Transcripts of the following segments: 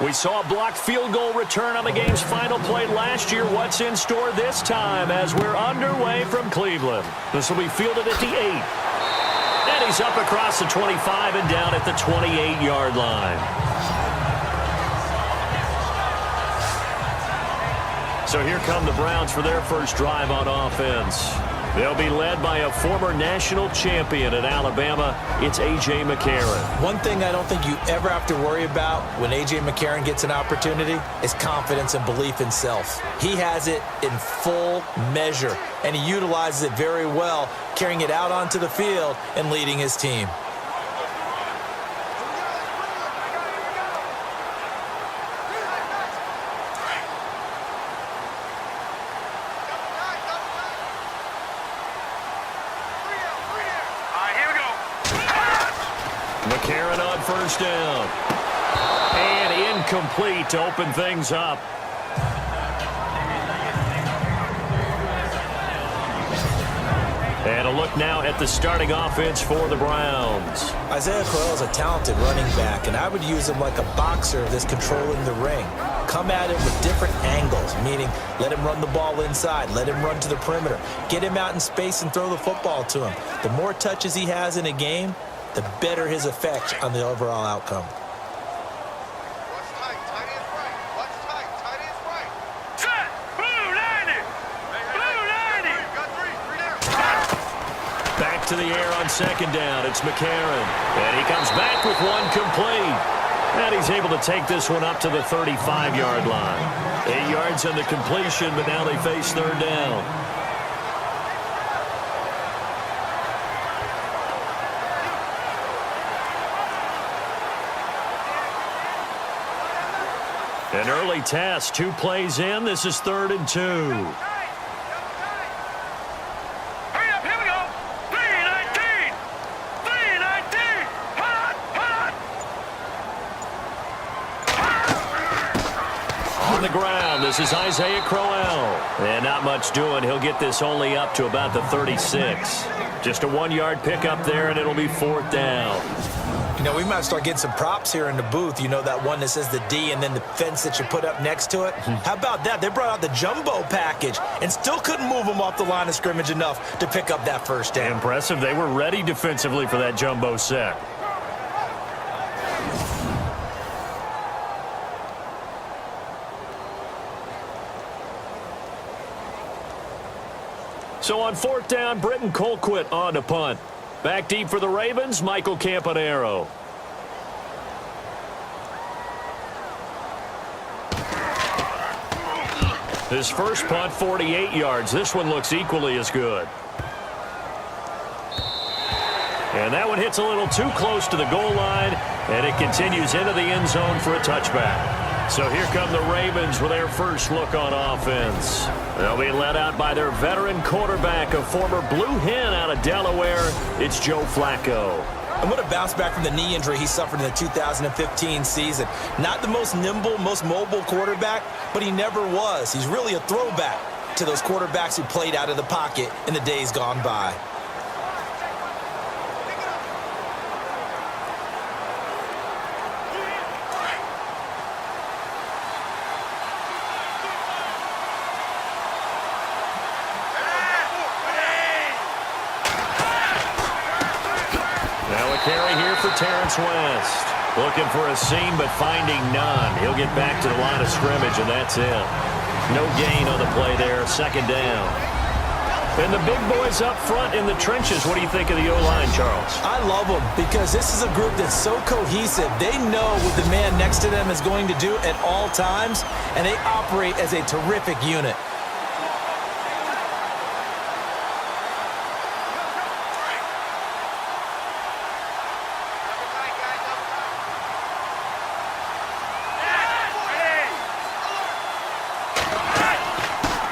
We saw a blocked field goal return on the game's final play last year. What's in store this time as we're underway from Cleveland? This will be fielded at the 8. And he's up across the 25 and down at the 28-yard line. So here come the Browns for their first drive on offense. They'll be led by a former national champion at Alabama. It's A.J. McCarron. One thing I don't think you ever have to worry about when A.J. McCarron gets an opportunity is confidence and belief in self. He has it in full measure, and he utilizes it very well, carrying it out onto the field and leading his team. McCarron on first down. And incomplete to open things up. And a look now at the starting offense for the Browns. Isaiah Crowell is a talented running back, and I would use him like a boxer that's controlling the ring. Come at him with different angles, meaning let him run the ball inside, let him run to the perimeter, get him out in space and throw the football to him. The more touches he has in a game, the better his effect on the overall outcome. What's tight? Tight is right. What's tight? Tight is right. Set! Blue 90! Blue 90! Got three down. Back to the air on second down. It's McCarron. And he comes back with one complete. And he's able to take this one up to the 35-yard line. 8 yards on the completion, but now they face third down. An early test, 2 plays in. This is 3rd and 2. Hurry up, here we go! 319! 319! Hot! Hot! On the ground, this is Isaiah Crowell. And not much doing. He'll get this only up to about the 36. Just a 1-yard pickup there, and it'll be 4th down. You know, we might start getting some props here in the booth. You know, that one that says the D and then the fence that you put up next to it? How about that? They brought out the jumbo package and still couldn't move them off the line of scrimmage enough to pick up that first down. Impressive. They were ready defensively for that jumbo set. So on 4th down, Britton Colquitt on to punt. Back deep for the Ravens, Michael Campanaro. His first punt, 48 yards. This one looks equally as good. And that one hits a little too close to the goal line, and it continues into the end zone for a touchback. So here come the Ravens with their first look on offense. They'll be led out by their veteran quarterback, a former Blue Hen out of Delaware. It's Joe Flacco. And what a bounce back from the knee injury he suffered in the 2015 season. Not the most nimble, most mobile quarterback, but he never was. He's really a throwback to those quarterbacks who played out of the pocket in the days gone by. Carry here for Terrence West. Looking for a seam, but finding none. He'll get back to the line of scrimmage, and that's it. No gain on the play there. 2nd down. And the big boys up front in the trenches. What do you think of the O-line, Charles? I love them because this is a group that's so cohesive. They know what the man next to them is going to do at all times, and they operate as a terrific unit.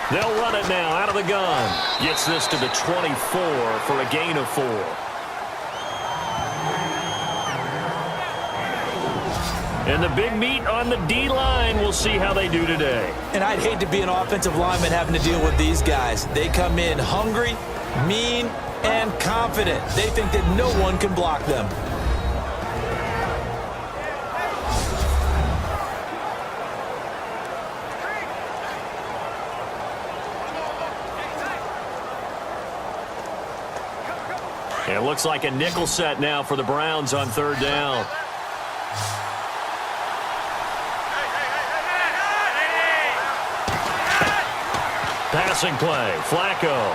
They'll run it now out of the gun. Gets this to the 24 for a gain of 4. And the big meat on the D-line. We'll see how they do today. And I'd hate to be an offensive lineman having to deal with these guys. They come in hungry, mean, and confident. They think that no one can block them. It looks like a nickel set now for the Browns on third down. Passing play, Flacco.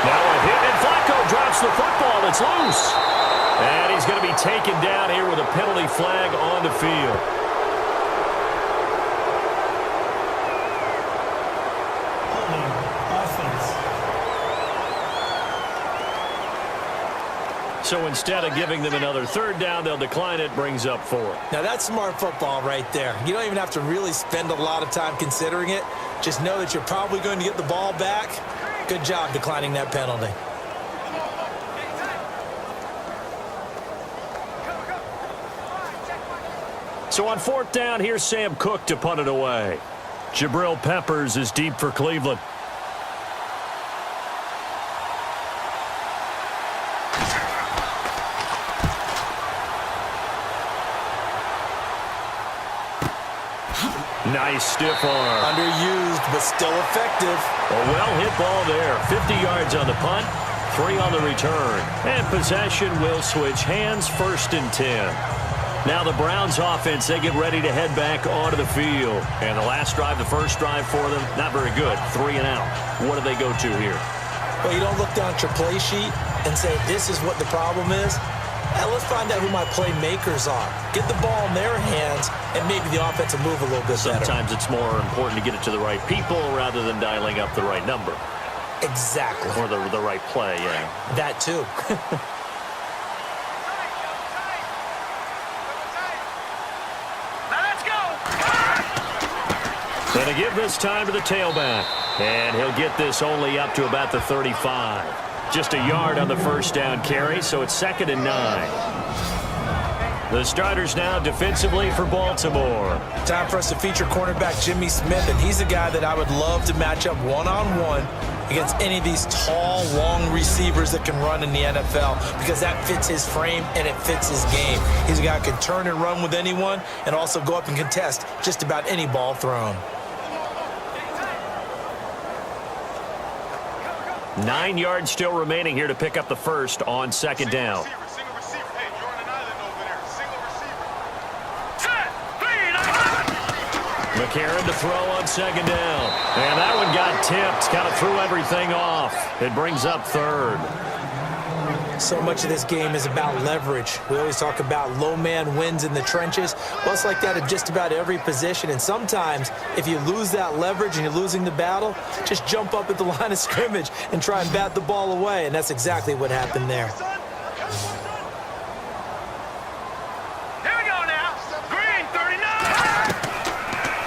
Now a hit, and Flacco drops the football. It's loose. And he's going to be taken down here with a penalty flag on the field. So instead of giving them another third down, they'll decline it, brings up 4. Now that's smart football right there. You don't even have to really spend a lot of time considering it. Just know that you're probably going to get the ball back. Good job declining that penalty. So on fourth down, here's Sam Cook to punt it away. Jabril Peppers is deep for Cleveland. Nice stiff arm. Underused, but still effective. A well-hit ball there. 50 yards on the punt, 3 on the return. And possession will switch hands, 1st and 10. Now the Browns offense, they get ready to head back onto the field. And the last drive, the first drive for them, not very good. 3 and out. What do they go to here? Well, you don't look down at your play sheet and say, this is what the problem is. Let's find out who my playmakers are. Get the ball in their hands, and maybe the offense will move a little bit better. Sometimes it's more important to get it to the right people rather than dialing up the right number. Exactly. Or the right play, yeah. That too. Now let's go. Going to give this time to the tailback. And he'll get this only up to about the 35. Just a yard on the first down carry, so it's 2nd and 9. The starters now defensively for Baltimore. Time for us to feature cornerback Jimmy Smith, and he's a guy that I would love to match up one-on-one against any of these tall, long receivers that can run in the NFL, because that fits his frame and it fits his game. He's a guy who can turn and run with anyone and also go up and contest just about any ball thrown. 9 yards still remaining here to pick up the first on 2nd down. Single receiver. Hey, you're on an island over there. Single receiver. Set. 3 and out. McCarron to throw on 2nd down. And that one got tipped. Kind of threw everything off. It brings up 3rd. So much of this game is about leverage. We always talk about low man wins in the trenches. Well, it's like that at just about every position. And sometimes, if you lose that leverage and you're losing the battle, just jump up at the line of scrimmage and try and bat the ball away. And that's exactly what happened there. Here we go now. Green 39.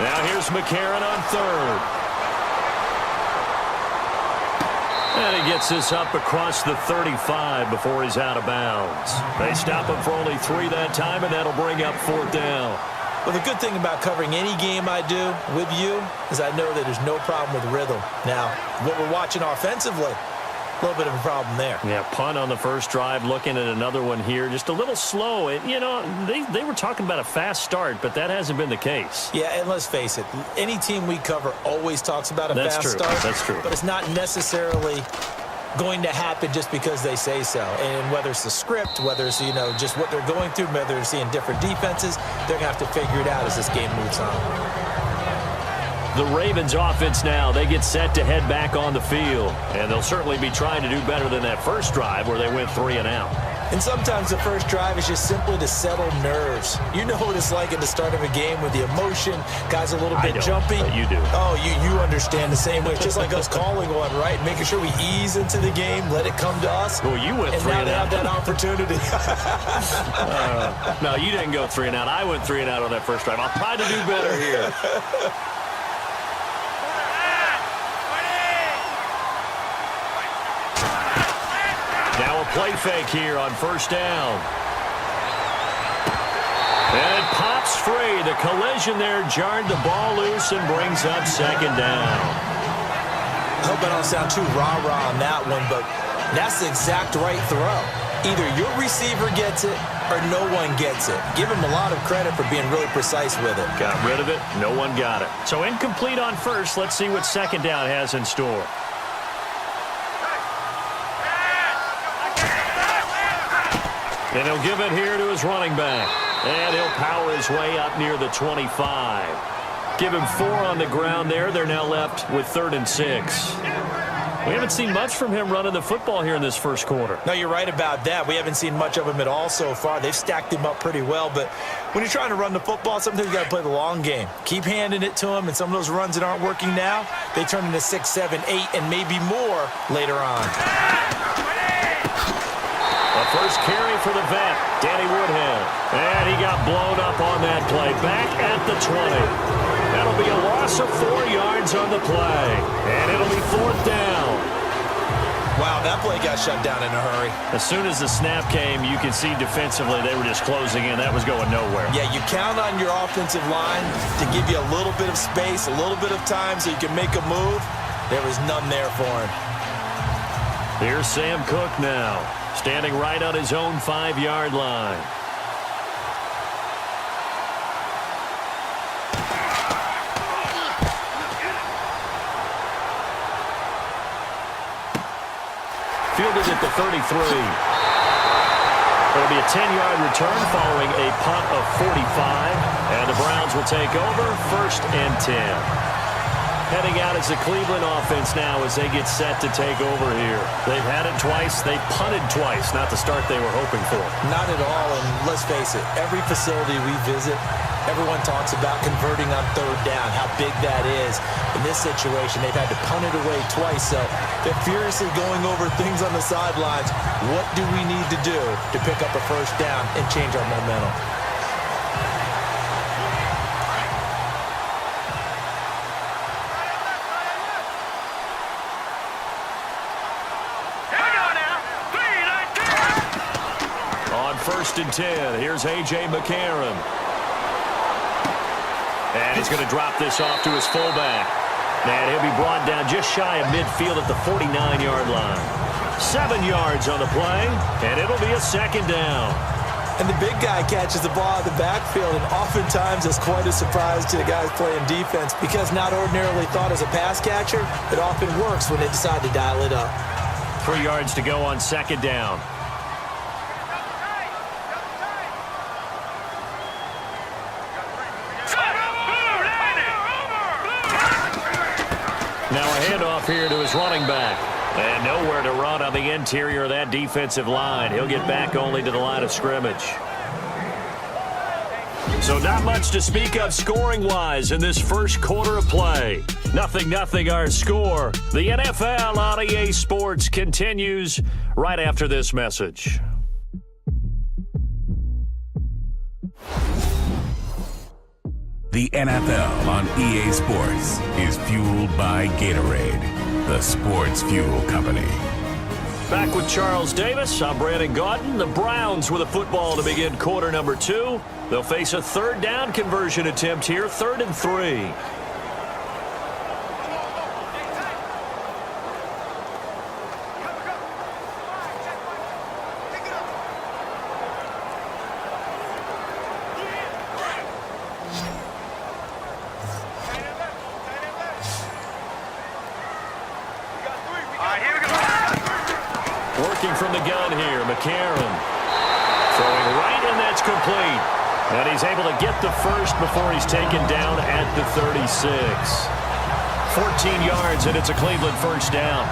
Now here's McCarron on 3rd. And he gets this up across the 35 before he's out of bounds. They stop him for only 3 that time, and that'll bring up 4th down. Well, the good thing about covering any game I do with you is I know that there's no problem with rhythm. Now, what we're watching offensively, a little bit of a problem there. Yeah, punt on the first drive, looking at another one here. Just a little slow. You know, they were talking about a fast start, but that hasn't been the case. Yeah, and let's face it, any team we cover always talks about a fast start. That's true. But it's not necessarily going to happen just because they say so. And whether it's the script, whether it's, you know, just what they're going through, whether they're seeing different defenses, they're going to have to figure it out as this game moves on. The Ravens offense now, they get set to head back on the field. And they'll certainly be trying to do better than that first drive where they went 3 and out. And sometimes the first drive is just simply to settle nerves. You know what it's like at the start of a game with the emotion, guys a little bit jumpy. But you do. Oh, you understand the same way. It's just like us calling one, right? Making sure we ease into the game, let it come to us. Well, you went and 3 now and they out. have that opportunity. No, you didn't go 3 and out. I went 3 and out on that first drive. I'll try to do better here. Now a play fake here on first down. And it pops free. The collision there jarred the ball loose and brings up 2nd down. I hope I don't sound too rah-rah on that one, but that's the exact right throw. Either your receiver gets it or no one gets it. Give him a lot of credit for being really precise with it. Got rid of it. No one got it. So incomplete on first. Let's see what 2nd down has in store. And he'll give it here to his running back. And he'll power his way up near the 25. Give him 4 on the ground there. They're now left with 3rd and 6. We haven't seen much from him running the football here in this first quarter. No, you're right about that. We haven't seen much of him at all so far. They've stacked him up pretty well, but when you're trying to run the football, sometimes you got to play the long game. Keep handing it to him, and some of those runs that aren't working now, they turn into 6, 7, 8, and maybe more later on. The first carry for the vet, Danny Woodhead. And he got blown up on that play. Back at the 20. That'll be a loss of 4 yards on the play. And it'll be 4th down. Wow, that play got shut down in a hurry. As soon as the snap came, you could see defensively they were just closing in. That was going nowhere. Yeah, you count on your offensive line to give you a little bit of space, a little bit of time so you can make a move. There was none there for him. Here's Sam Cook now, standing right on his own 5-yard line. Fielded at the 33. It'll be a 10-yard return following a punt of 45. And the Browns will take over 1st and 10. Heading out as the Cleveland offense now as they get set to take over here. They've had it twice. They've punted twice. Not the start they were hoping for. Not at all, and let's face it, every facility we visit, everyone talks about converting on 3rd down, how big that is. In this situation, they've had to punt it away twice, so they're furiously going over things on the sidelines. What do we need to do to pick up a 1st down and change our momentum? On 1st and 10, here's A.J. McCarron. And he's going to drop this off to his fullback. And he'll be brought down just shy of midfield at the 49-yard line. 7 yards on the play, and it'll be a 2nd down. And the big guy catches the ball out of the backfield, and oftentimes it's quite a surprise to the guys playing defense because not ordinarily thought as a pass catcher, it often works when they decide to dial it up. 3 yards to go on 2nd down. Now a handoff here to his running back. And nowhere to run on the interior of that defensive line. He'll get back only to the line of scrimmage. So not much to speak of scoring-wise in this first quarter of play. 0-0 our score. The NFL on EA Sports continues right after this message. The NFL on EA Sports is fueled by Gatorade, the sports fuel company. Back with Charles Davis, I'm Brandon Gaudin. The Browns with a football to begin quarter number 2. They'll face a 3rd down conversion attempt here, 3rd and 3. Working from the gun here, McCarron. Throwing right, and that's complete. And he's able to get the first before he's taken down at the 36. 14 yards, and it's a Cleveland 1st down.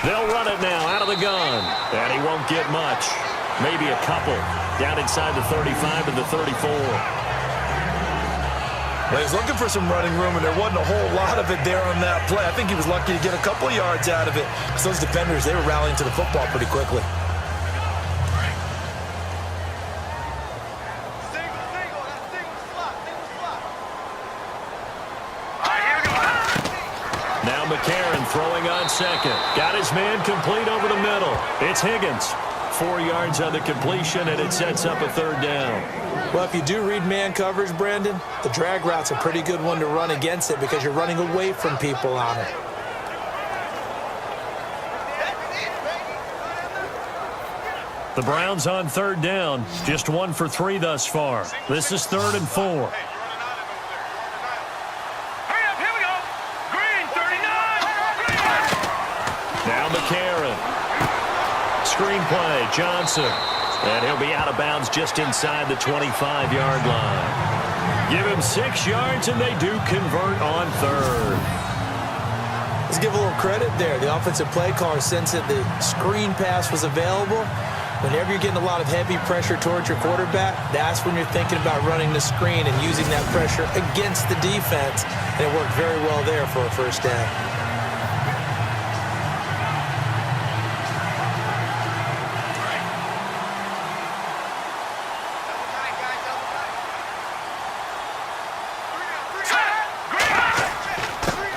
They'll run it now out of the gun. And he won't get much. Maybe a couple. Down inside the 35 and the 34. Well, he was looking for some running room, and there wasn't a whole lot of it there on that play. I think he was lucky to get a couple of yards out of it. Because those defenders, they were rallying to the football pretty quickly. Now McCarron throwing on 2nd. Got his man complete over the middle. It's Higgins. 4 yards on the completion, and it sets up a 3rd down. Well, if you do read man coverage, Brandon, the drag route's a pretty good one to run against it because you're running away from people on it. The Browns on 3rd down, just 1 for 3 thus far. This is 3rd and 4. Hurry up, here we go. Green, 39. Now McCarron. Screenplay, Johnson. And he'll be out of bounds just inside the 25-yard line. Give him 6 yards, and they do convert on 3rd. Let's give a little credit there. The offensive play caller sensed that the screen pass was available. Whenever you're getting a lot of heavy pressure towards your quarterback, that's when you're thinking about running the screen and using that pressure against the defense. And it worked very well there for a 1st down.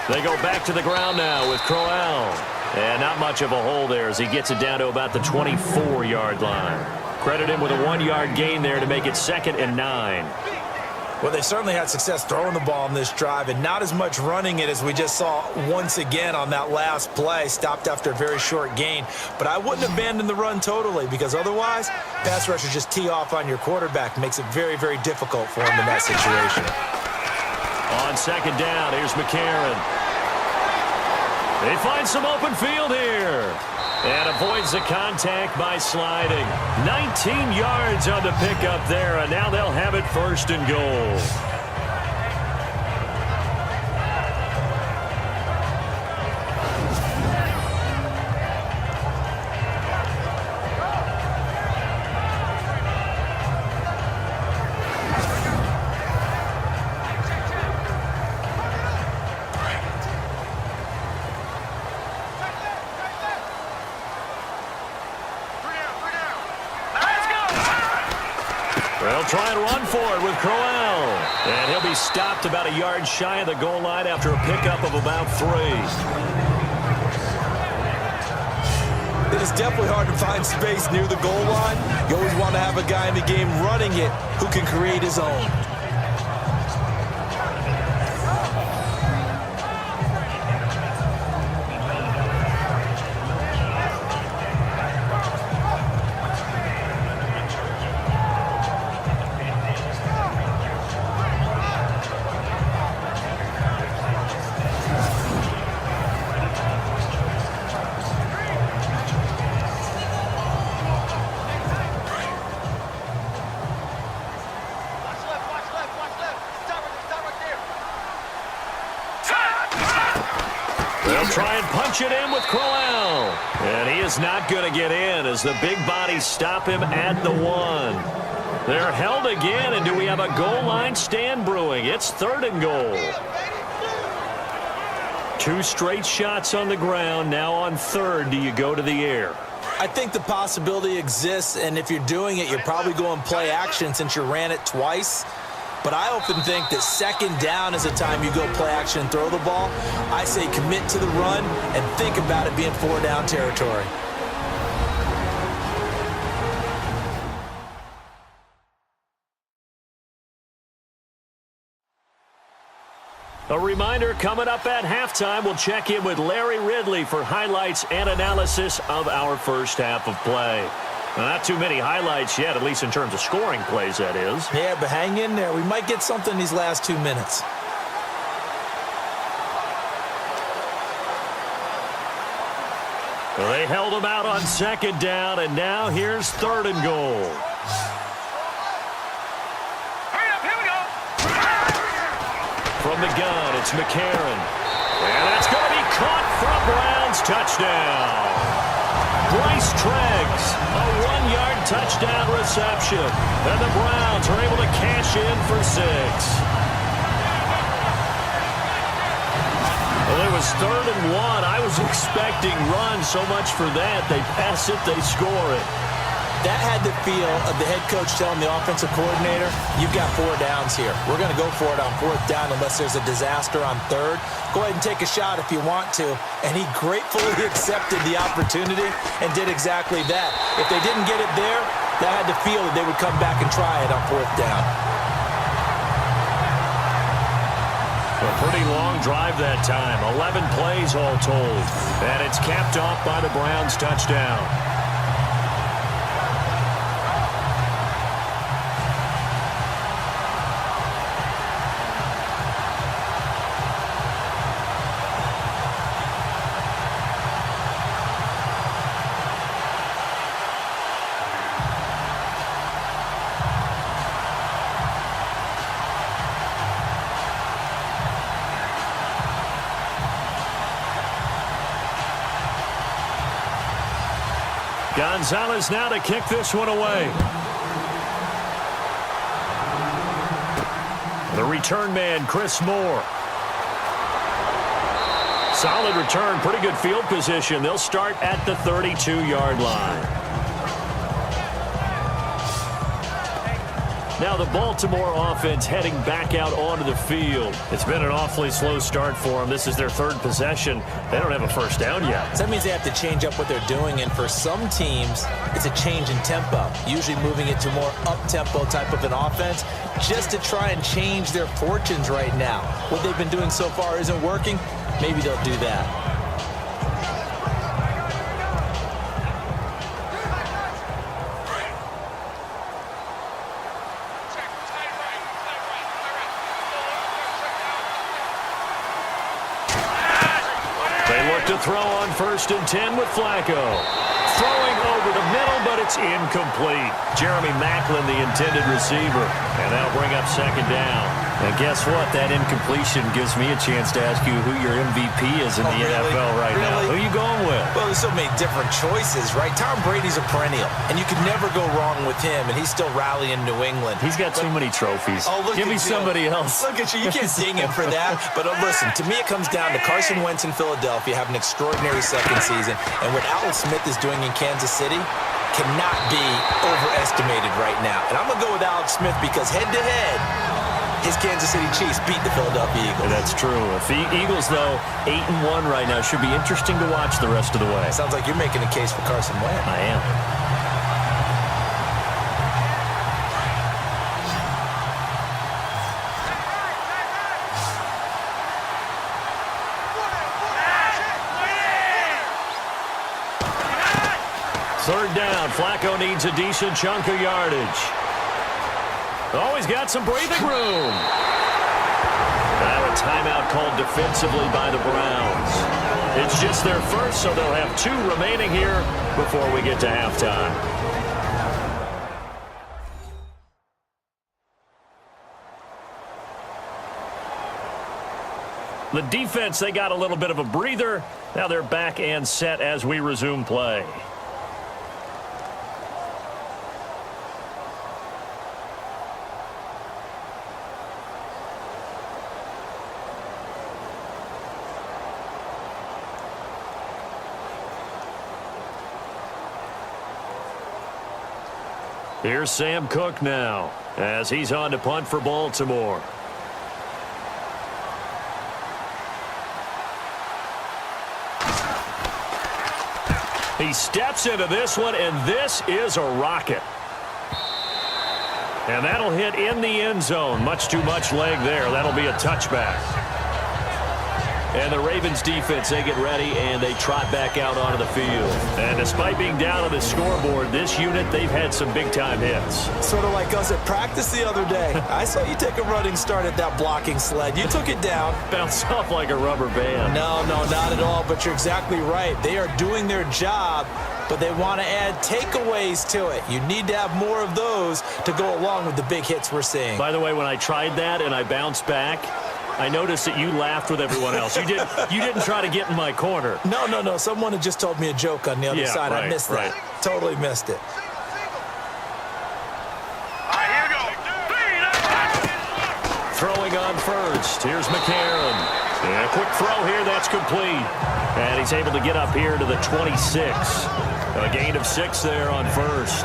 They go back to the ground now with Crowell. And not much of a hole there as he gets it down to about the 24-yard line. Credit him with a 1-yard gain there to make it 2nd and 9. Well, they certainly had success throwing the ball in this drive and not as much running it as we just saw once again on that last play. Stopped after a very short gain. But I wouldn't abandon the run totally because otherwise, pass rushers just tee off on your quarterback. Makes it very, very difficult for him in that situation. On 2nd down, here's McCarron. They find some open field here. And avoids the contact by sliding. 19 yards on the pickup there, and now they'll have it 1st and goal. They'll try and run for it with Crowell. And he'll be stopped about a yard shy of the goal line after a pickup of about 3. It is definitely hard to find space near the goal line. You always want to have a guy in the game running it who can create his own. Try and punch it in with Crowell. And he is not going to get in as the big bodies stop him at the 1. They're held again, and do we have a goal line stand brewing? It's 3rd and goal. 2 straight shots on the ground. Now on 3rd, do you go to the air? I think the possibility exists, and if you're doing it, you're probably going play action since you ran it twice. But I often think that 2nd down is the time you go play action and throw the ball. I say commit to the run and think about it being 4-down territory. A reminder, coming up at halftime, we'll check in with Larry Ridley for highlights and analysis of our first half of play. Not too many highlights yet, at least in terms of scoring plays, that is. Yeah, but hang in there. We might get something these last 2 minutes. Well, they held him out on 2nd down, and now here's 3rd and goal. Hurry up, here we go. From the gun, it's McCarron. And that's going to be caught for a Browns touchdown. Bryce Treggs, a 1-yard touchdown reception. And the Browns are able to cash in for 6. Well, it was 3rd and 1. I was expecting run so much for that. They pass it, they score it. That had the feel of the head coach telling the offensive coordinator, you've got 4 downs here. We're going to go for it on 4th down unless there's a disaster on 3rd. Go ahead and take a shot if you want to. And he gratefully accepted the opportunity and did exactly that. If they didn't get it there, that had the feel that they would come back and try it on 4th down. A pretty long drive that time. 11 plays all told. And it's capped off by the Browns' touchdown. Gonzalez now to kick this one away. The return man, Chris Moore. Solid return, pretty good field position. They'll start at the 32-yard line. Now the Baltimore offense heading back out onto the field. It's been an awfully slow start for them. This is their 3rd possession. They don't have a first down yet. So that means they have to change up what they're doing, and for some teams, it's a change in tempo, usually moving it to more up-tempo type of an offense just to try and change their fortunes right now. What they've been doing so far isn't working. Maybe they'll do that. To throw on 1st and 10 with Flacco. Throwing over the middle, but it's incomplete. Jeremy Maclin, the intended receiver. And that'll bring up 2nd down. And guess what? That incompletion gives me a chance to ask you who your MVP is in the NFL right now. Who are you going with? Well, there's so many different choices, right? Tom Brady's a perennial, and you can never go wrong with him, and he's still rallying New England. He's got too many trophies. Oh, give me somebody else. Look at you. You can't ding him for that. But listen, to me it comes down to Carson Wentz in Philadelphia having an extraordinary 2nd season, and what Alex Smith is doing in Kansas City cannot be overestimated right now. And I'm going to go with Alex Smith because head-to-head, his Kansas City Chiefs beat the Philadelphia Eagles. That's true. If the Eagles, though, 8-1 right now, should be interesting to watch the rest of the way. Sounds like you're making a case for Carson Wentz. I am. Third down. Flacco needs a decent chunk of yardage. Oh, he's got some breathing room. Now a timeout called defensively by the Browns. It's just their first, so they'll have 2 remaining here before we get to halftime. The defense, they got a little bit of a breather. Now they're back and set as we resume play. Here's Sam Cook now as he's on to punt for Baltimore. He steps into this one, and this is a rocket. And that'll hit in the end zone. Much too much leg there. That'll be a touchback. And the Ravens defense, they get ready, and they trot back out onto the field. And despite being down on the scoreboard, this unit, they've had some big-time hits. Sort of like us at practice the other day. I saw you take a running start at that blocking sled. You took it down. Bounced off like a rubber band. No, not at all, but you're exactly right. They are doing their job, but they want to add takeaways to it. You need to have more of those to go along with the big hits we're seeing. By the way, when I tried that and I bounced back, I noticed that you laughed with everyone else. You didn't try to get in my corner. No. Someone had just told me a joke on the other side. Right, I missed that. Totally missed it. All right, here we go. Throwing on first. Here's McCarron. And a quick throw here. That's complete. And he's able to get up here to the 26. A gain of 6 there on first.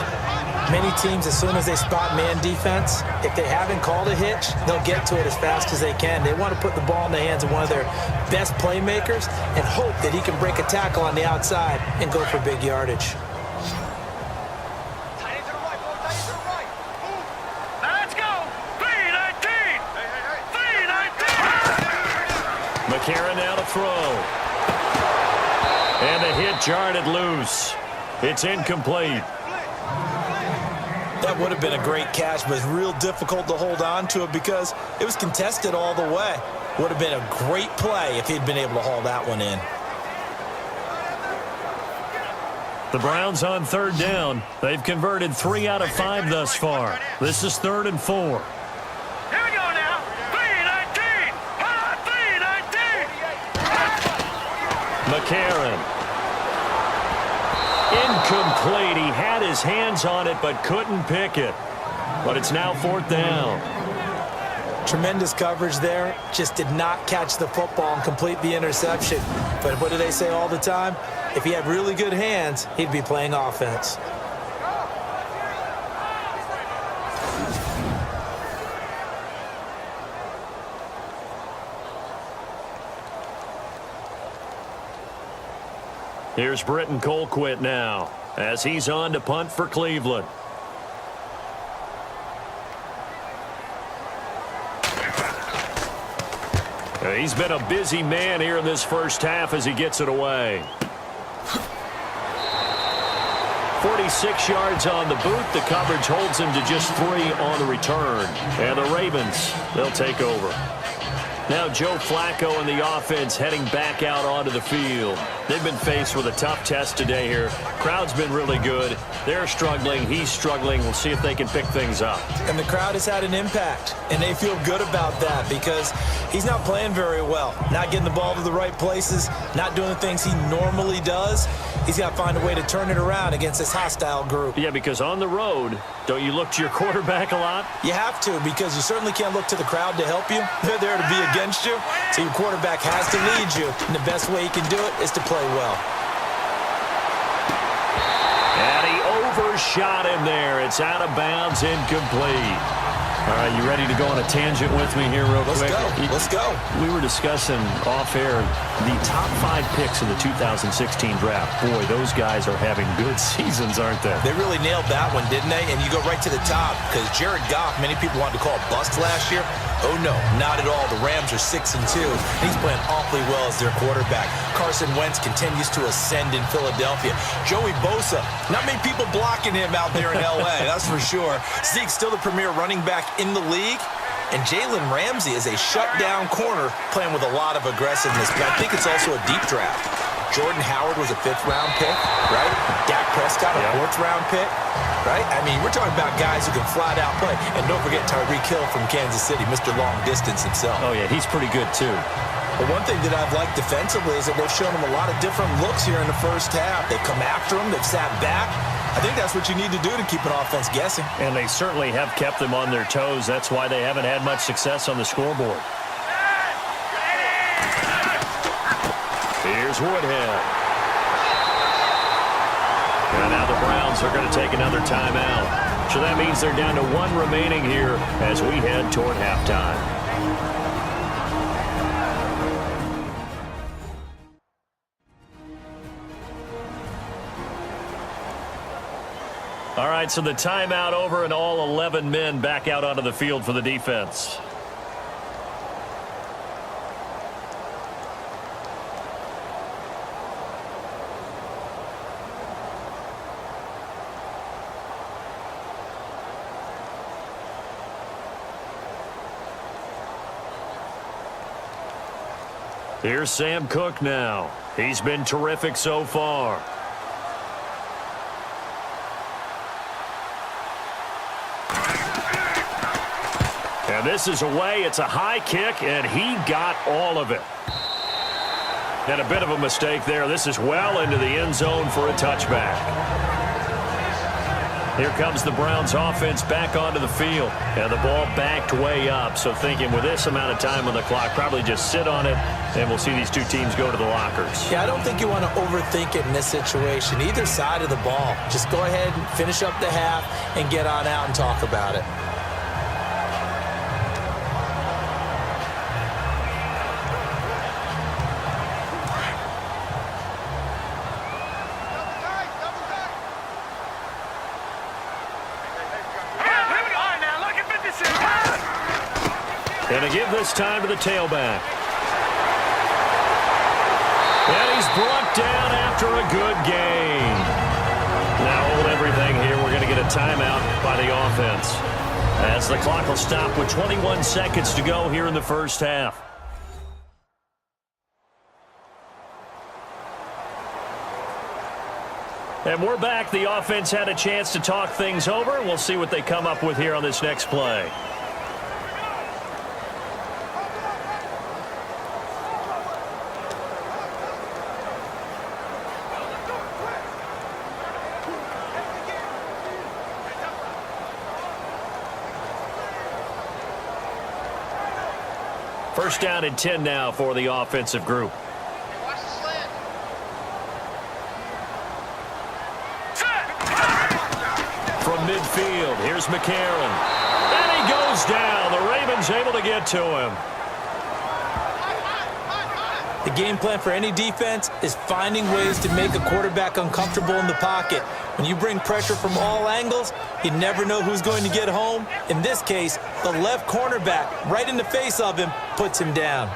Many teams, as soon as they spot man defense, if they haven't called a hitch, they'll get to it as fast as they can. They want to put the ball in the hands of one of their best playmakers and hope that he can break a tackle on the outside and go for big yardage. McCarron now to throw. And the hit jarred it loose. It's incomplete. That would have been a great catch, but it's real difficult to hold on to it because it was contested all the way. Would have been a great play if he'd been able to haul that one in. The Browns on third down. They've converted 3 out of 5 thus far. This is 3rd and 4. Here we go now. 3-19. 3-19. McCarron. Incomplete. He had his hands on it but couldn't pick it. But it's now 4th down. Tremendous coverage there. Just did not catch the football and complete the interception. But what do they say all the time? If he had really good hands, he'd be playing offense. Here's Britton Colquitt now as he's on to punt for Cleveland. He's been a busy man here in this first half as he gets it away. 46 yards on the boot. The coverage holds him to just 3 on the return. And the Ravens, they'll take over. Now Joe Flacco and the offense heading back out onto the field. They've been faced with a tough test today here. Crowd's been really good. They're struggling. He's struggling. We'll see if they can pick things up. And the crowd has had an impact, and they feel good about that because he's not playing very well. Not getting the ball to the right places, not doing the things he normally does. He's got to find a way to turn it around against this hostile group. Yeah, because on the road, don't you look to your quarterback a lot? You have to, because you certainly can't look to the crowd to help you. They're there to be against you, so your quarterback has to lead you, and the best way he can do it is to play well. And he overshot him there. It's out of bounds, incomplete. All right, you ready to go on a tangent with me here real quick? Let's go. We were discussing off-air the top 5 picks in the 2016 draft. Boy, those guys are having good seasons, aren't they? They really nailed that one, didn't they? And you go right to the top, because Jared Goff, many people wanted to call it bust last year. Oh, no, not at all. The Rams are 6-2, and he's playing awfully well as their quarterback. Carson Wentz continues to ascend in Philadelphia. Joey Bosa, not many people blocking him out there in L.A., that's for sure. Zeke's still the premier running back in the league. And Jalen Ramsey is a shutdown corner playing with a lot of aggressiveness, but I think it's also a deep draft. Jordan Howard was a 5th-round pick, right? Dak Prescott, a 4th-round pick, right? I mean, we're talking about guys who can flat-out play. And don't forget Tyreek Hill from Kansas City, Mr. Long Distance himself. Oh, yeah, he's pretty good, too. But one thing that I've liked defensively is that they've shown him a lot of different looks here in the first half. They've come after him. They've sat back. I think that's what you need to do to keep an offense guessing. And they certainly have kept them on their toes. That's why they haven't had much success on the scoreboard. Here's Woodhead. And now the Browns are going to take another timeout. So that means they're down to 1 remaining here as we head toward halftime. All right, so the timeout over and all 11 men back out onto the field for the defense. Here's Sam Cook now. He's been terrific so far. And this is away. It's a high kick, and he got all of it. And a bit of a mistake there. This is well into the end zone for a touchback. Here comes the Browns offense back onto the field. And the ball backed way up. So thinking with this amount of time on the clock, probably just sit on it, and we'll see these two teams go to the lockers. Yeah, I don't think you want to overthink it in this situation. Either side of the ball. Just go ahead and finish up the half and get on out and talk about it. And to give this time to the tailback. And he's brought down after a good gain. Now hold everything here. We're going to get a timeout by the offense, as the clock will stop with 21 seconds to go here in the first half. And we're back. The offense had a chance to talk things over. We'll see what they come up with here on this next play. First down and 10 now for the offensive group. Watch the slant. From midfield, here's McCarron. And he goes down. The Ravens able to get to him. The game plan for any defense is finding ways to make a quarterback uncomfortable in the pocket. When you bring pressure from all angles, you never know who's going to get home. In this case, the left cornerback, right in the face of him, puts him down.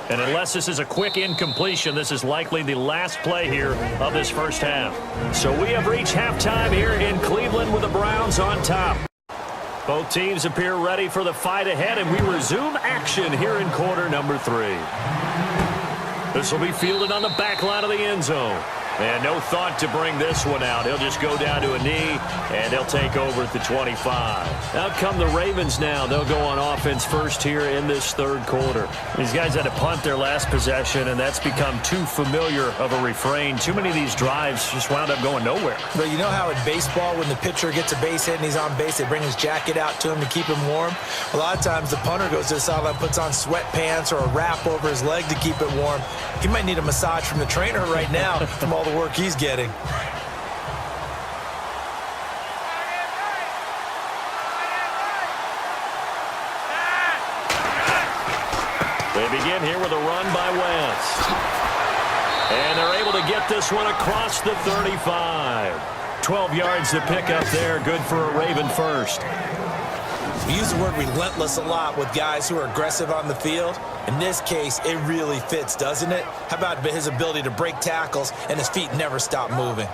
And unless this is a quick incompletion, this is likely the last play here of this first half. So we have reached halftime here in Cleveland with the Browns on top. Both teams appear ready for the fight ahead, and we resume action here in quarter number 3. This will be fielded on the back line of the end zone. And no thought to bring this one out. He'll just go down to a knee, and he'll take over at the 25. Out come the Ravens now. They'll go on offense first here in this third quarter. These guys had to punt their last possession, and that's become too familiar of a refrain. Too many of these drives just wound up going nowhere. But you know how in baseball, when the pitcher gets a base hit and he's on base, they bring his jacket out to him to keep him warm? A lot of times the punter goes to the sideline, puts on sweatpants or a wrap over his leg to keep it warm. He might need a massage from the trainer right now from all the work he's getting. They begin here with a run by Wentz. And they're able to get this one across the 35. 12 yards to pick up there. Good for a Raven first. We use the word relentless a lot with guys who are aggressive on the field. In this case, it really fits, doesn't it? How about his ability to break tackles and his feet never stop moving?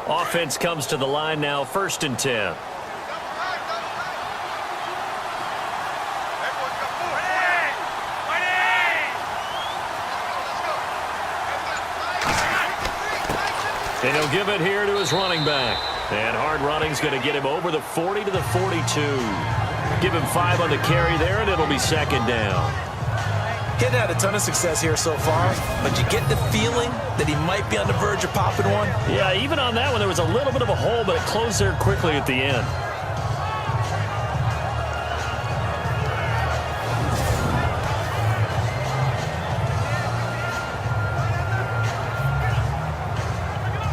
Offense comes to the line now, 1st and 10. And he'll give it here to his running back. And hard running's going to get him over the 40 to the 42. Give him 5 on the carry there, and it'll be 2nd down. He hadn't had a ton of success here so far, but you get the feeling that he might be on the verge of popping one. Yeah, even on that one, there was a little bit of a hole, but it closed there quickly at the end.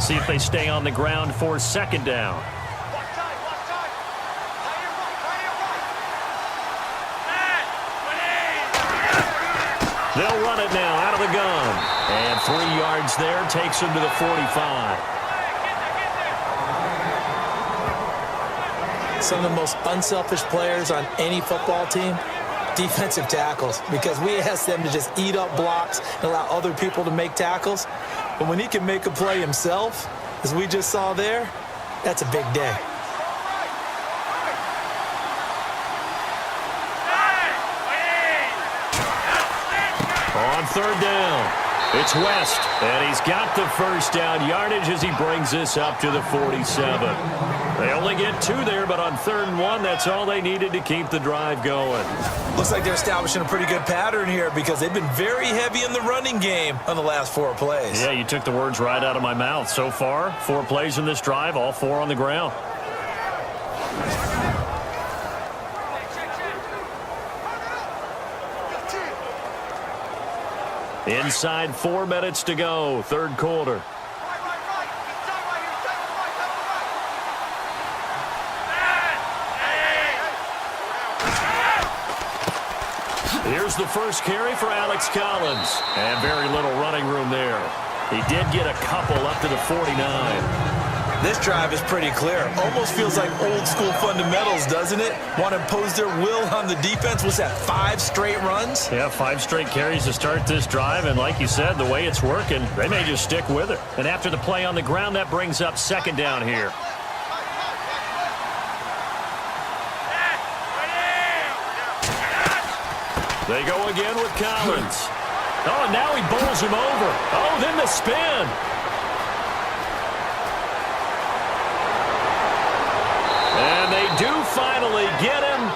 See if they stay on the ground for 2nd down. They'll run it now out of the gun. And 3 yards there takes him to the 45. Some of the most unselfish players on any football team, defensive tackles, because we ask them to just eat up blocks and allow other people to make tackles. But when he can make a play himself, as we just saw there, that's a big day. On third down, it's West, and he's got the first down yardage as he brings this up to the 47. They only get 2 there, but on 3rd and 1, that's all they needed to keep the drive going. Looks like they're establishing a pretty good pattern here because they've been very heavy in the running game on the last 4 plays. Yeah, you took the words right out of my mouth. So far, 4 plays in this drive, all 4 on the ground. Inside 4 minutes to go, 3rd quarter. Here's the first carry for Alex Collins. And very little running room there. He did get a couple up to the 49. This drive is pretty clear. Almost feels like old school fundamentals, doesn't it? Want to impose their will on the defense. What's that, 5 straight runs? Yeah, 5 straight carries to start this drive. And like you said, the way it's working, they may just stick with it. And after the play on the ground, that brings up 2nd down here. They go again with Collins. Oh, and now he bowls him over. Oh, then the spin. And they do finally get him,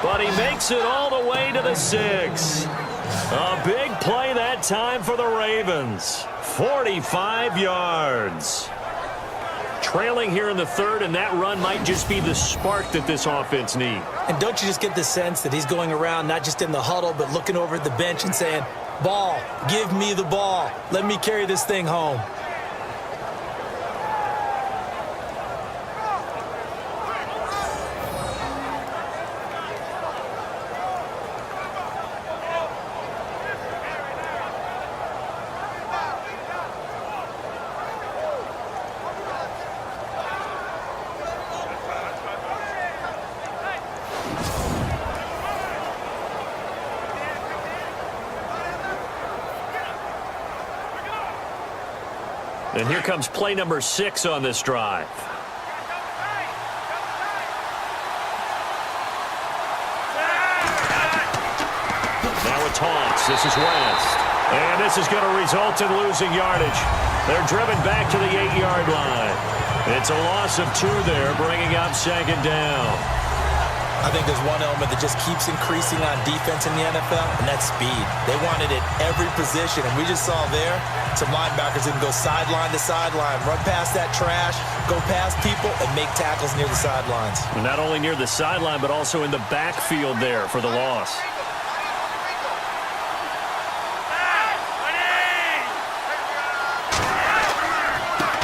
but he makes it all the way to the 6. A big play that time for the Ravens. 45 yards. Trailing here in the 3rd, and that run might just be the spark that this offense needs. And don't you just get the sense that he's going around not just in the huddle, but looking over at the bench and saying, ball, give me the ball. Let me carry this thing home. And here comes play number 6 on this drive. Now a toss. This is West. And this is going to result in losing yardage. They're driven back to the 8-yard line. It's a loss of 2 there, bringing up 2nd down. I think there's one element that just keeps increasing on defense in the NFL, and that's speed. They want it at every position, and we just saw there some linebackers that can go sideline to sideline, run past that trash, go past people, and make tackles near the sidelines. And not only near the sideline, but also in the backfield there for the loss.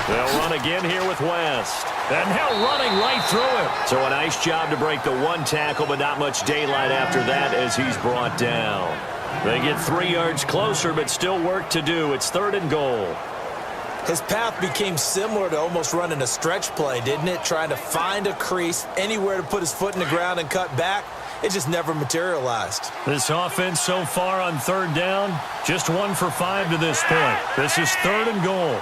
They'll run again here with West. And now running right through him. So a nice job to break the 1 tackle, but not much daylight after that as he's brought down. They get 3 yards closer, but still work to do. It's 3rd and goal. His path became similar to almost running a stretch play, didn't it? Trying to find a crease, anywhere to put his foot in the ground and cut back. It just never materialized. This offense so far on 3rd down, just 1 for 5 to this point. This is 3rd and goal.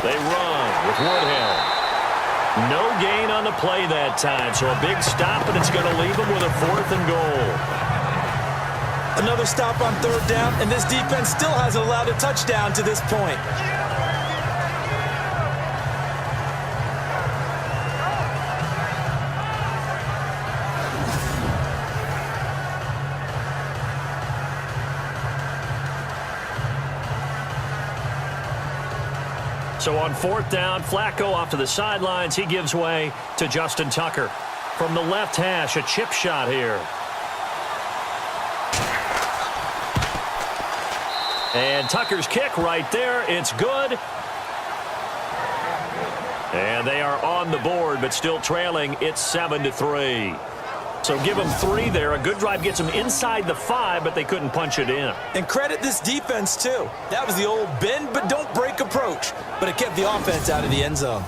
They run with Woodhill. No gain on the play that time, so a big stop, and it's going to leave them with a 4th and goal. Another stop on 3rd down, and this defense still hasn't allowed a touchdown to this point. So on 4th down, Flacco off to the sidelines. He gives way to Justin Tucker. From the left hash, a chip shot here. And Tucker's kick right there. It's good. And they are on the board, but still trailing. It's 7-3. So give them 3 there. A good drive gets them inside the 5, but they couldn't punch it in. And credit this defense, too. That was the old bend but don't break approach, but it kept the offense out of the end zone.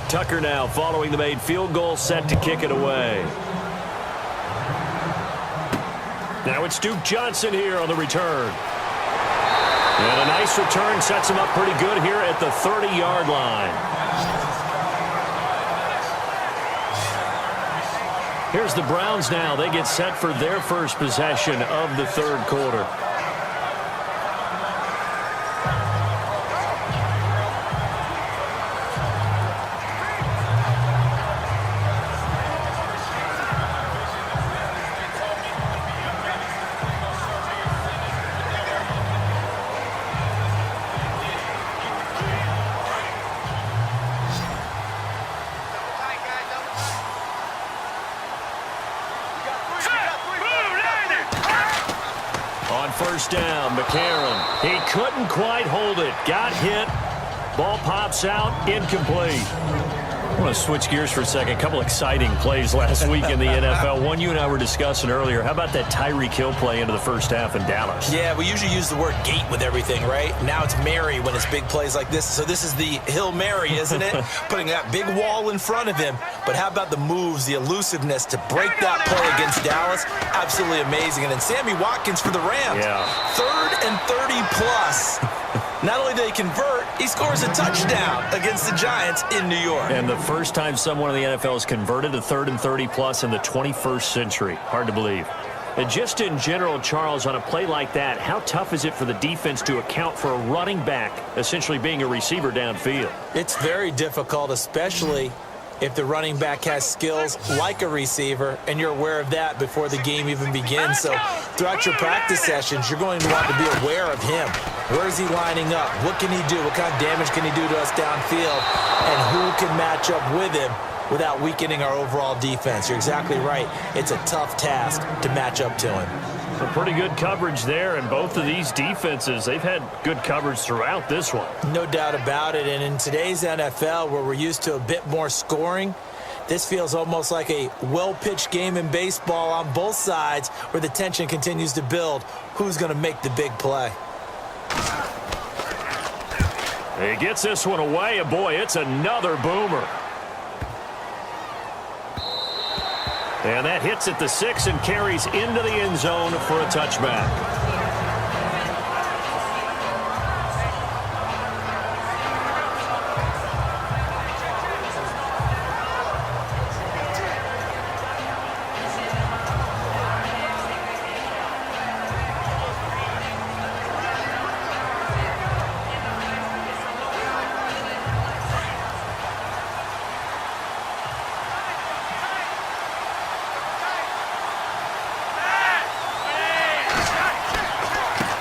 Tucker now following the made field goal, set to kick it away. Now it's Duke Johnson here on the return. And a nice return sets him up pretty good here at the 30-yard line. Here's the Browns now. They get set for their first possession of the third quarter. First down, McCarron. He couldn't quite hold it. Got hit. Ball pops out. Incomplete. I want to switch gears for a second. A couple exciting plays last week in the NFL. One you and I were discussing earlier. How about that Tyreek Hill play into the first half in Dallas? Yeah, we usually use the word gate with everything, right? Now it's Mary when it's big plays like this. So this is the Hill Mary, isn't it? Putting that big wall in front of him. But how about the moves, the elusiveness to break that play against Dallas? Absolutely amazing. And then Sammy Watkins for the Rams. Yeah. 3rd and 30 plus. Not only did he convert, he scores a touchdown against the Giants in New York. And the first time someone in the NFL has converted a 3rd and 30 plus in the 21st century. Hard to believe. And just in general, Charles, on a play like that, how tough is it for the defense to account for a running back essentially being a receiver downfield? It's very difficult, especially if the running back has skills like a receiver, and you're aware of that before the game even begins. So throughout your practice sessions, you're going to want to be aware of him. Where is he lining up? What can he do? What kind of damage can he do to us downfield? And who can match up with him without weakening our overall defense? You're exactly right. It's a tough task to match up to him. Some pretty good coverage there, and both of these defenses, they've had good coverage throughout this one. No doubt about it, and in today's NFL, where we're used to a bit more scoring, this feels almost like a well-pitched game in baseball on both sides where the tension continues to build. Who's going to make the big play? He gets this one away, and boy, it's another boomer. And that hits at the 6 and carries into the end zone for a touchback.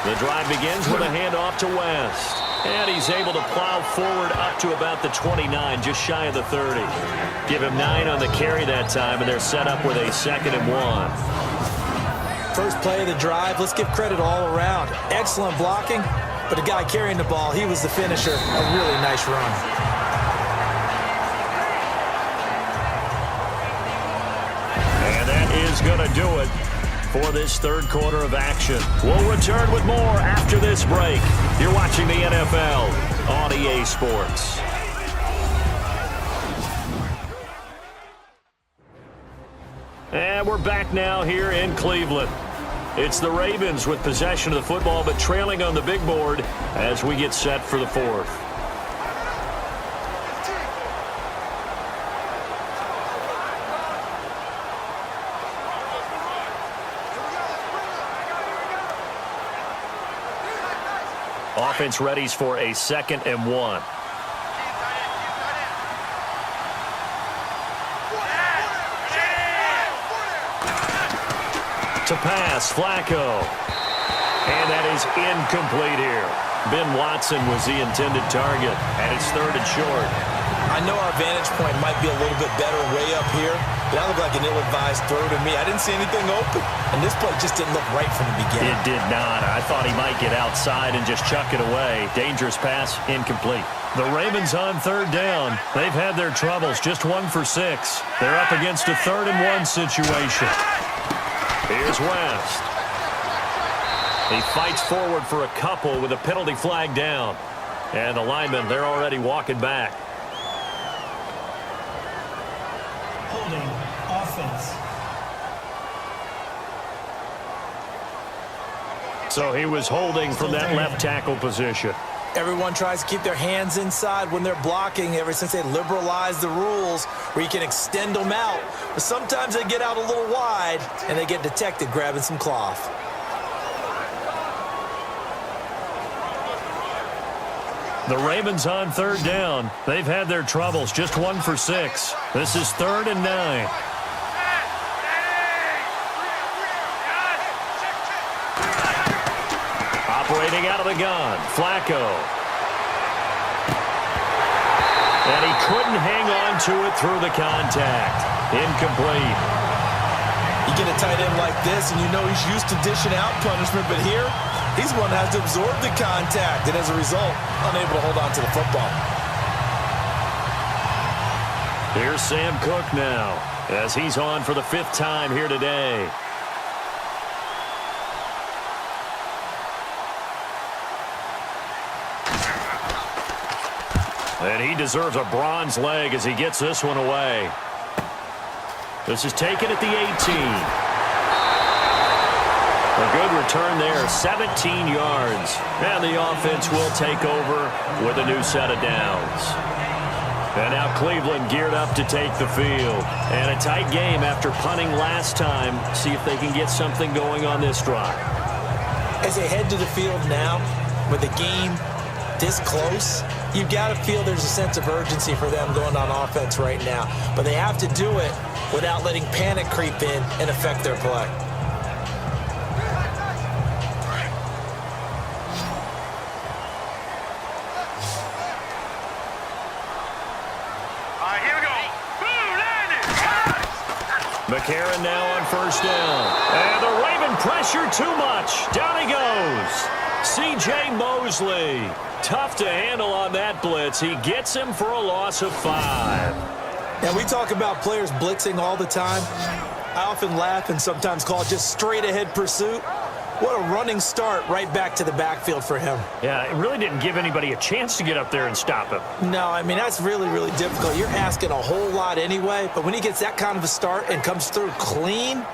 The drive begins with a handoff to West. And he's able to plow forward up to about the 29, just shy of the 30. Give him 9 on the carry that time, and they're set up with a 2nd and 1. First play of the drive, let's give credit all around. Excellent blocking, but the guy carrying the ball, he was the finisher. A really nice run. And that is going to do it for this third quarter of action. We'll return with more after this break. You're watching the NFL on EA Sports. And we're back now here in Cleveland. It's the Ravens with possession of the football, but trailing on the big board as we get set for the fourth. Offense readies for a 2nd and 1. To pass, Flacco. And that is incomplete here. Ben Watson was the intended target, and it's 3rd and short. I know our vantage point might be a little bit better way up here, but that looked like an ill-advised throw to me. I didn't see anything open, and this play just didn't look right from the beginning. It did not. I thought he might get outside and just chuck it away. Dangerous pass, incomplete. The Ravens on 3rd down. They've had their troubles, just 1 for 6. They're up against a 3rd and 1 situation. Here's West. He fights forward for a couple with a penalty flag down. And the linemen, they're already walking back. Holding offense. So he was holding from that left tackle position. Everyone tries to keep their hands inside when they're blocking ever since they liberalized the rules where you can extend them out. But sometimes they get out a little wide and they get detected grabbing some cloth. The Ravens on third down. They've had their troubles, just 1 for 6. This is 3rd and 9. Operating out of the gun, Flacco. And he couldn't hang on to it through the contact. Incomplete. You get a tight end like this, and you know he's used to dishing out punishment, but here, he's the one that has to absorb the contact, and as a result, unable to hold on to the football. Here's Sam Cook now, as he's on for the 5th time here today. And he deserves a bronze leg as he gets this one away. This is taken at the 18. A good return there, 17 yards. And the offense will take over with a new set of downs. And now Cleveland geared up to take the field. And a tight game after punting last time. See if they can get something going on this drive. As they head to the field now, with the game this close, you've got to feel there's a sense of urgency for them going on offense right now. But they have to do it without letting panic creep in and affect their play. McCarron now on 1st down. And the Raven pressure too much. Down he goes. C.J. Mosley. Tough to handle on that blitz. He gets him for a loss of 5. Now, we talk about players blitzing all the time. I often laugh and sometimes call it just straight-ahead pursuit. What a running start right back to the backfield for him. Yeah, it really didn't give anybody a chance to get up there and stop him. No, I mean, that's really, really difficult. You're asking a whole lot anyway, but when he gets that kind of a start and comes through clean,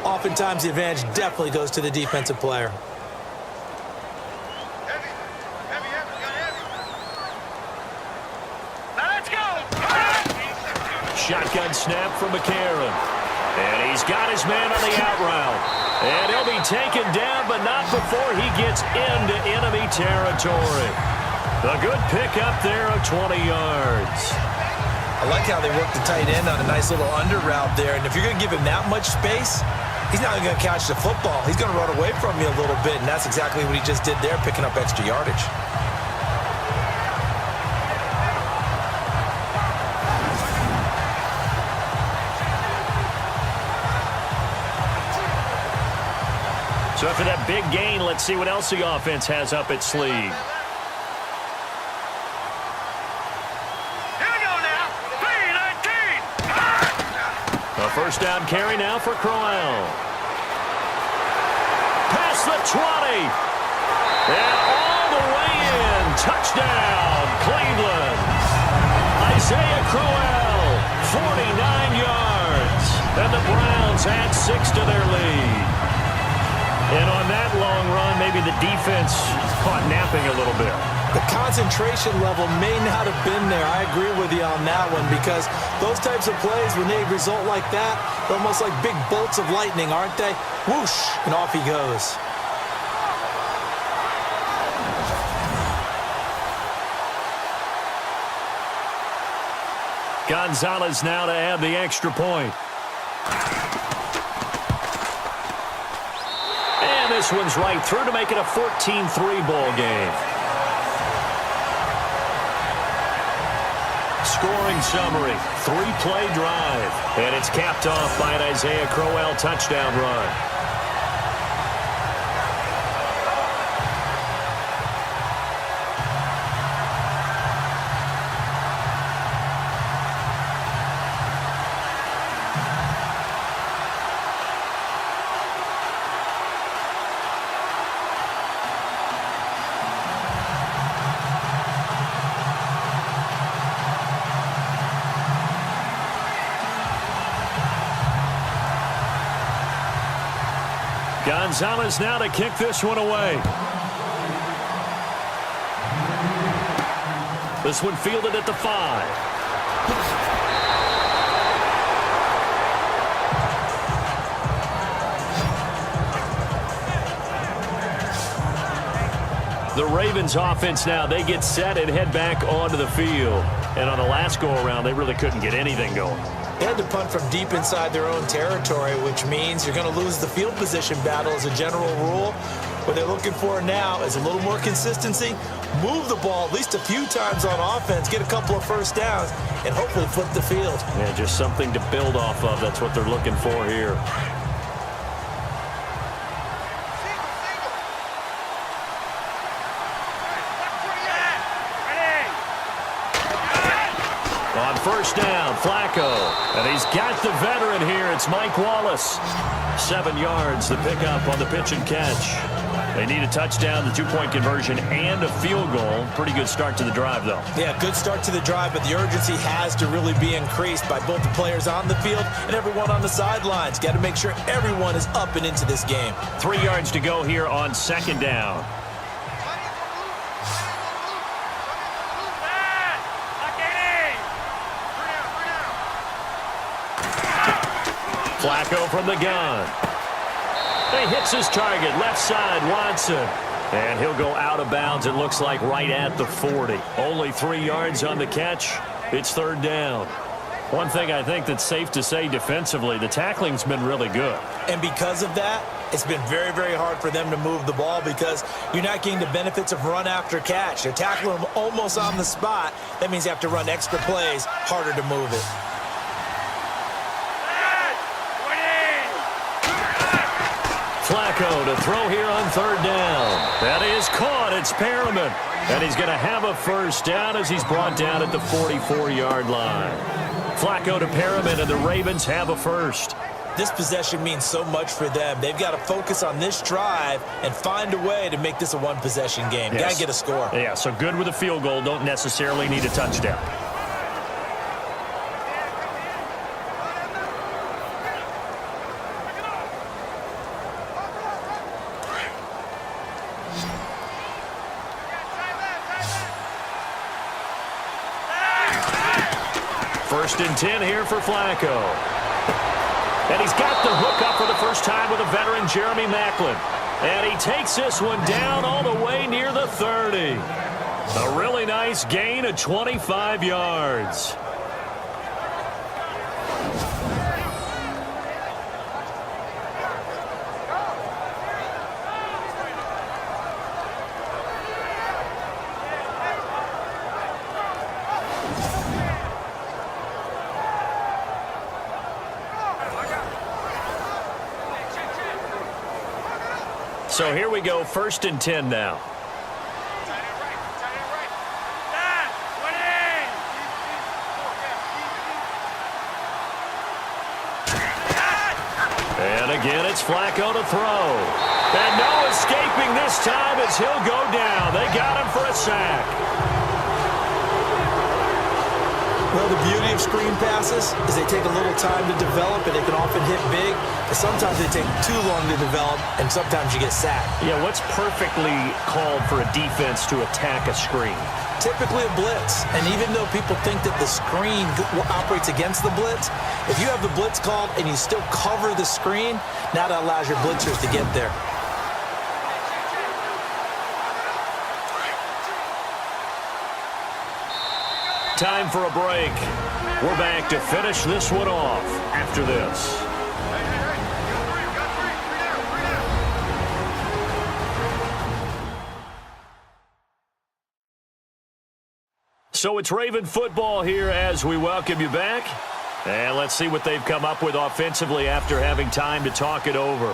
oftentimes the advantage definitely goes to the defensive player. Shotgun snap from McCarron. And he's got his man on the out route. And he'll be taken down, but not before he gets into enemy territory. A good pickup there of 20 yards. I like how they work the tight end on a nice little under route there. And if you're going to give him that much space, he's not going to catch the football. He's going to run away from you a little bit, and that's exactly what he just did there, picking up extra yardage. So after that big gain, let's see what else the offense has up its sleeve. Here we go now. 3-19. A 1st down carry now for Crowell. Past the 20. And all the way in. Touchdown, Cleveland. Isaiah Crowell, 49 yards. And the Browns add 6 to their lead. And on that long run, maybe the defense caught napping a little bit. The concentration level may not have been there. I agree with you on that one, because those types of plays, when they result like that, they're almost like big bolts of lightning, aren't they? Whoosh, and off he goes. Gonzalez now to add the extra point. And this one's right through to make it a 14-3 ball game. Scoring summary, 3-play drive. And it's capped off by an Isaiah Crowell touchdown run. Gonzalez now to kick this one away. This one fielded at the 5. The Ravens offense now, they get set and head back onto the field. And on the last go-around, they really couldn't get anything going. They had to punt from deep inside their own territory, which means you're going to lose the field position battle as a general rule. What they're looking for now is a little more consistency, move the ball at least a few times on offense, get a couple of first downs, and hopefully flip the field. Yeah, just something to build off of. That's what they're looking for here. On first down, Flacco. And he's got the veteran here. It's Mike Wallace. 7 yards, the pickup on the pitch and catch. They need a touchdown, the 2-point conversion, and a field goal. Pretty good start to the drive, though. Yeah, good start to the drive, but the urgency has to really be increased by both the players on the field and everyone on the sidelines. Got to make sure everyone is up and into this game. 3 yards to go here on second down. Flacco from the gun. He hits his target, left side, Watson. And he'll go out of bounds, it looks like, right at the 40. Only 3 yards on the catch. It's third down. One thing I think that's safe to say defensively, the tackling's been really good. And because of that, it's been very, very hard for them to move the ball because you're not getting the benefits of run after catch. They're tackling them almost on the spot. That means you have to run extra plays, harder to move it. Flacco to throw here on third down. That is caught. It's Perriman. And he's going to have a first down as he's brought down at the 44-yard line. Flacco to Perriman, and the Ravens have a first. This possession means so much for them. They've got to focus on this drive and find a way to make this a one-possession game. Yes. Got to get a score. Yeah, so good with a field goal. Don't necessarily need a touchdown. First and 10 here for Flacco. And he's got the hook up for the first time with a veteran, Jeremy Maclin. And he takes this one down all the way near the 30. A really nice gain of 25 yards. So here we go, first and 10 now. And again, it's Flacco to throw. And no escaping this time as he'll go down. They got him for a sack. Well, the beauty of screen passes is they take a little time to develop, and they can often hit big. But sometimes they take too long to develop, and sometimes you get sacked. Yeah, what's perfectly called for a defense to attack a screen? Typically a blitz. And even though people think that the screen operates against the blitz, if you have the blitz called and you still cover the screen, now that allows your blitzers to get there. Time for a break. We're back to finish this one off after this. So it's Raven football here as we welcome you back. And let's see what they've come up with offensively after having time to talk it over.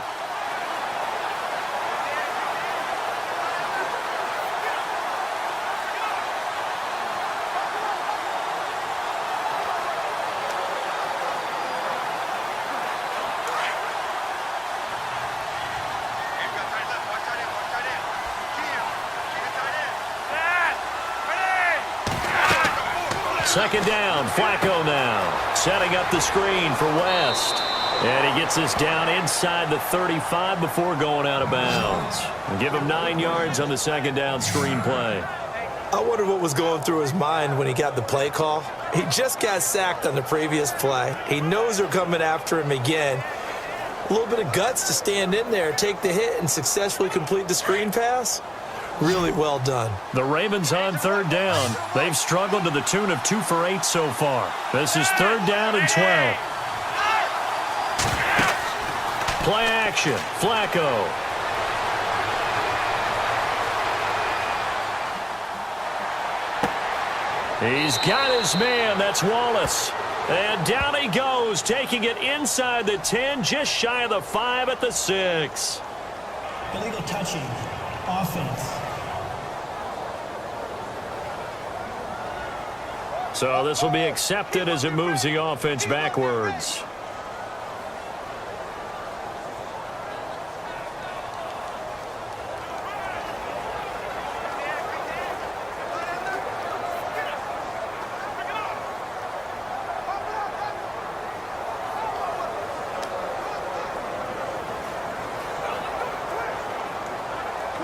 Second down, Flacco now, setting up the screen for West. And he gets this down inside the 35 before going out of bounds. And give him 9 yards on the second down screen play. I wonder what was going through his mind when he got the play call. He just got sacked on the previous play. He knows they're coming after him again. A little bit of guts to stand in there, take the hit, and successfully complete the screen pass. Really well done. The Ravens on third down. They've struggled to the tune of 2 for 8 so far. This is third down and 12. Play action. Flacco. He's got his man. That's Wallace. And down he goes, taking it inside the 10, just shy of the 5 at the 6. Illegal touching. Offense. So this will be accepted as it moves the offense backwards.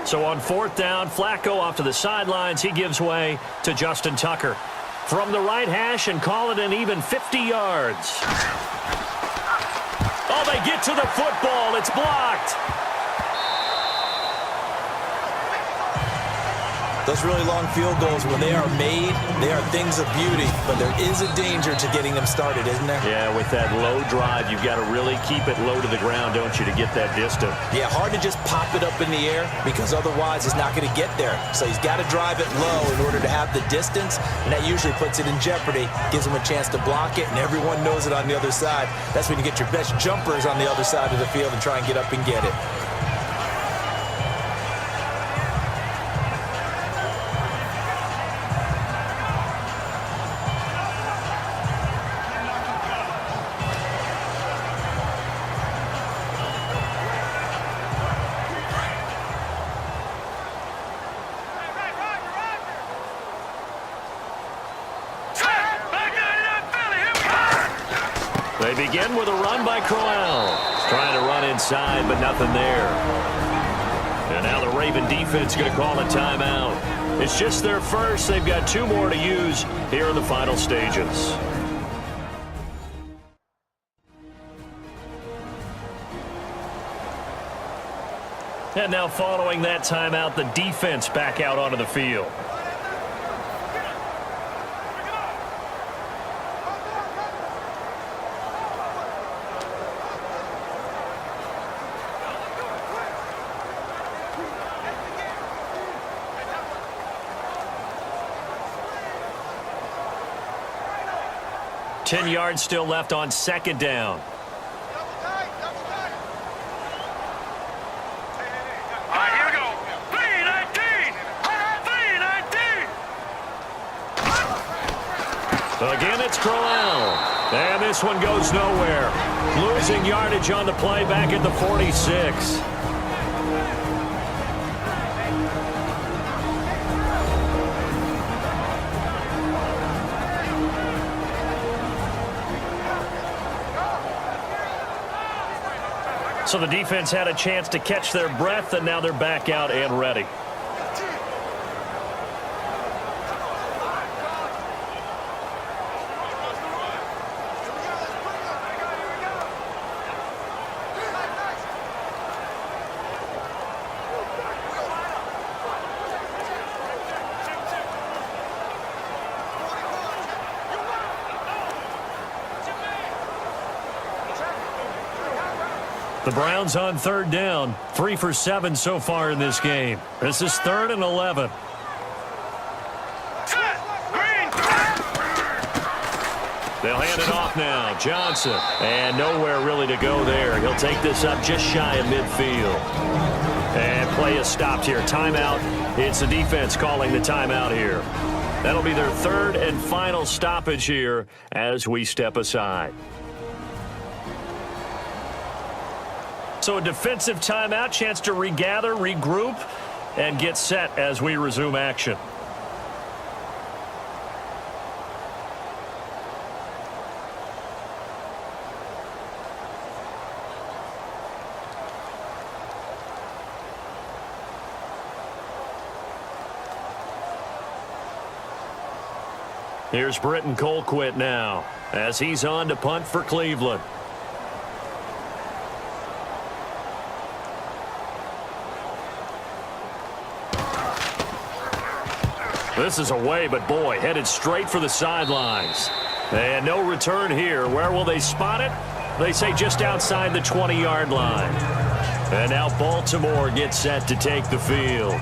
So on fourth down, Flacco off to the sidelines. He gives way to Justin Tucker. From the right hash and call it an even 50 yards. Oh, they get to the football. It's blocked. Those really long field goals, when they are made, they are things of beauty. But there is a danger to getting them started, isn't there? Yeah, with that low drive, you've got to really keep it low to the ground, don't you, to get that distance. Yeah, hard to just pop it up in the air because otherwise it's not going to get there. So he's got to drive it low in order to have the distance, and that usually puts it in jeopardy, gives him a chance to block it, and everyone knows it on the other side. That's when you get your best jumpers on the other side of the field and try and get up and get it. They begin with a run by Crowell. Trying to run inside, but nothing there. And now the Raven defense going to call a timeout. It's just their first. They've got 2 more to use here in the final stages. And now following that timeout, the defense back out onto the field. Ten yards still left on second down. Again, it's Crowell. And this one goes nowhere. Losing yardage on the play back at the 46. So the defense had a chance to catch their breath, and now they're back out and ready. The Browns on third down, 3 for 7 so far in this game. This is 3rd and 11. They'll hand it off now. Johnson. And nowhere really to go there. He'll take this up just shy of midfield. And play is stopped here. Timeout. It's the defense calling the timeout here. That'll be their 3rd and final stoppage here as we step aside. So a defensive timeout, chance to regather, regroup, and get set as we resume action. Here's Britton Colquitt now as he's on to punt for Cleveland. This is away, but boy, headed straight for the sidelines. And no return here. Where will they spot it? They say just outside the 20-yard line. And now Baltimore gets set to take the field.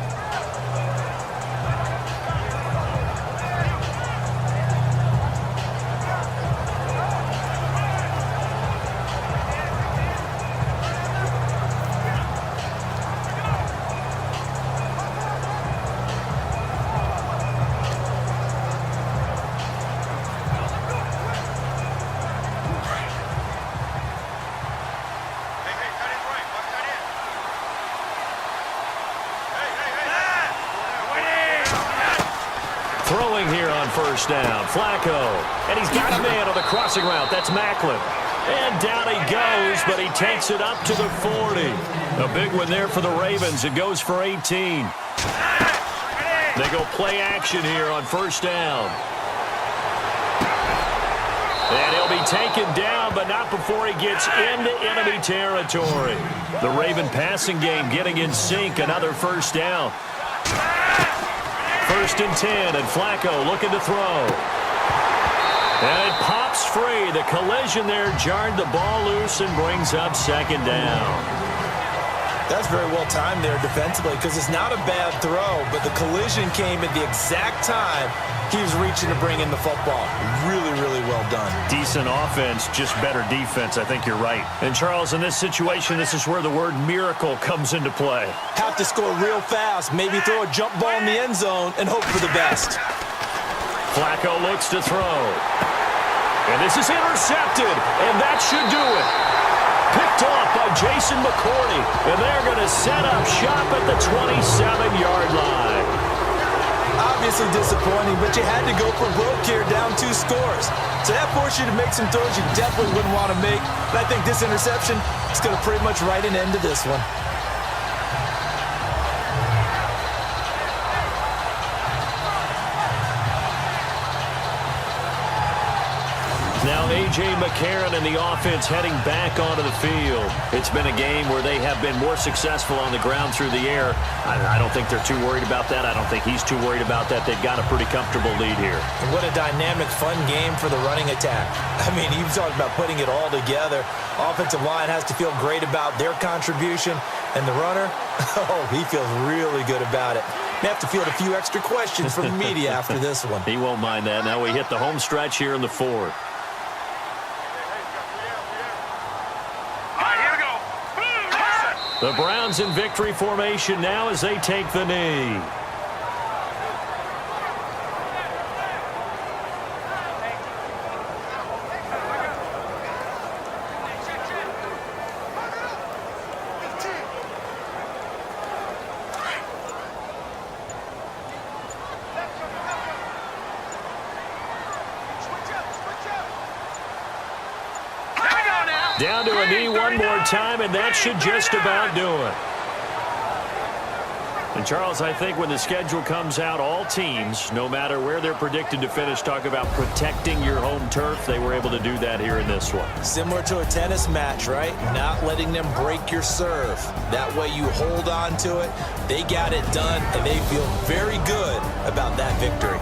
Throwing here on first down, Flacco. And he's got a man on the crossing route. That's Macklin. And down he goes, but he takes it up to the 40. A big one there for the Ravens. It goes for 18. They go play action here on first down. And he'll be taken down, but not before he gets into enemy territory. The Raven passing game getting in sync. Another first down. 1st and 10, and Flacco looking to throw. And it pops free. The collision there jarred the ball loose and brings up 2nd down. That's very well timed there defensively because it's not a bad throw, but the collision came at the exact time he was reaching to bring in the football. Really, really well done. Decent offense, just better defense. I think you're right. And, Charles, in this situation, this is where the word miracle comes into play. Have to score real fast, maybe throw a jump ball in the end zone and hope for the best. Flacco looks to throw. And this is intercepted, and that should do it. Picked off by Jason McCourty, and they're going to set up shop at the 27-yard line. Obviously disappointing, but you had to go for broke here, down 2 scores. So that forced you to make some throws you definitely wouldn't want to make. And I think this interception is going to pretty much write an end to this one. Now A.J. McCarron and the offense heading back onto the field. It's been a game where they have been more successful on the ground through the air. I don't think they're too worried about that. I don't think he's too worried about that. They've got a pretty comfortable lead here. And what a dynamic, fun game for the running attack. I mean, you talk about putting it all together. Offensive line has to feel great about their contribution. And the runner, oh, he feels really good about it. May have to field a few extra questions from the media after this one. He won't mind that. Now we hit the home stretch here in the 4th. The Browns in victory formation now as they take the knee. Down to a knee one more time, and that should just about do it. And, Charles, I think when the schedule comes out, all teams, no matter where they're predicted to finish, talk about protecting your home turf. They were able to do that here in this one. Similar to a tennis match, right? Not letting them break your serve. That way you hold on to it. They got it done, and they feel very good about that victory.